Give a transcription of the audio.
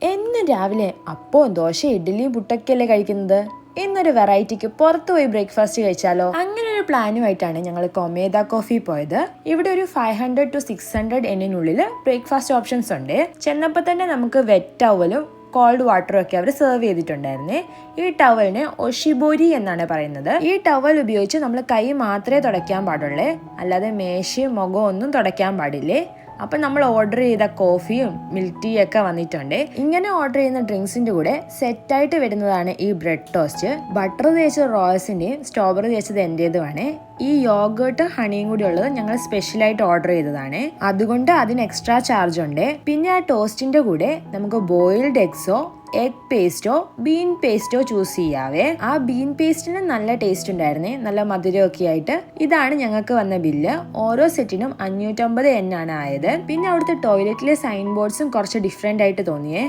എന്നും രാവിലെ അപ്പവും ദോശ ഇഡ്ഡലിയും പുട്ടൊക്കെയല്ലേ കഴിക്കുന്നത്? ഇന്നൊരു വെറൈറ്റിക്ക് പുറത്തു പോയി ബ്രേക്ക്ഫാസ്റ്റ് കഴിച്ചാലോ? അങ്ങനെ ഒരു പ്ലാനുമായിട്ടാണ് ഞങ്ങൾ കൊമേദ കോഫി പോയത്. ഇവിടെ ഒരു 500 to 600 എന്നിനുള്ളിൽ ബ്രേക്ക്ഫാസ്റ്റ് ഓപ്ഷൻസ് ഉണ്ട്. ചെന്നപ്പോൾ തന്നെ നമുക്ക് വെറ്റ് ടവലും കോൾഡ് വാട്ടറും ഒക്കെ അവർ സെർവ് ചെയ്തിട്ടുണ്ടായിരുന്നേ. ഈ ടവലിന് ഒഷിബോരി എന്നാണ് പറയുന്നത്. ഈ ടവൽ ഉപയോഗിച്ച് നമ്മൾ കൈ മാത്രമേ തുടയ്ക്കാൻ പാടുള്ളൂ, അല്ലാതെ മേശയും മുഖവും ഒന്നും തുടയ്ക്കാൻ പാടില്ലേ. അപ്പം നമ്മൾ ഓർഡർ ചെയ്ത കോഫിയും മിൽക്ക് ടീ ഒക്കെ വന്നിട്ടുണ്ട്. ഇങ്ങനെ ഓർഡർ ചെയ്യുന്ന ഡ്രിങ്ക്സിന്റെ കൂടെ സെറ്റായിട്ട് വരുന്നതാണ് ഈ ബ്രെഡ് ടോസ്റ്റ്. ബട്ടർ തേച്ചത് റോയസിന്റെയും സ്ട്രോബെറി തേച്ചത് എന്റേതുമാണ്. ഈ യോഗേർട്ട് ഹണിയും കൂടി ഉള്ളത് ഞങ്ങൾ സ്പെഷ്യലായിട്ട് ഓർഡർ ചെയ്തതാണ്, അതുകൊണ്ട് അതിന് എക്സ്ട്രാ ചാർജ് ഉണ്ട്. പിന്നെ ആ ടോസ്റ്റിന്റെ കൂടെ നമുക്ക് ബോയിൽഡ് എഗ്സോ എഗ് പേസ്റ്റോ ബീൻ പേസ്റ്റോ ചൂസ് ചെയ്യാവേ. ആ ബീൻ പേസ്റ്റിന് നല്ല ടേസ്റ്റ് ഉണ്ടായിരുന്നേ, നല്ല മധുരമൊക്കെ ആയിട്ട്. ഇതാണ് ഞങ്ങൾക്ക് വന്ന ബില്ല്. ഓരോ സെറ്റിനും 550 ആണ് ആയത്. പിന്നെ അവിടുത്തെ ടോയ്ലറ്റിലെ സൈൻ ബോർഡ്സും കുറച്ച് ഡിഫറെന്റ് ആയിട്ട് തോന്നിയേ.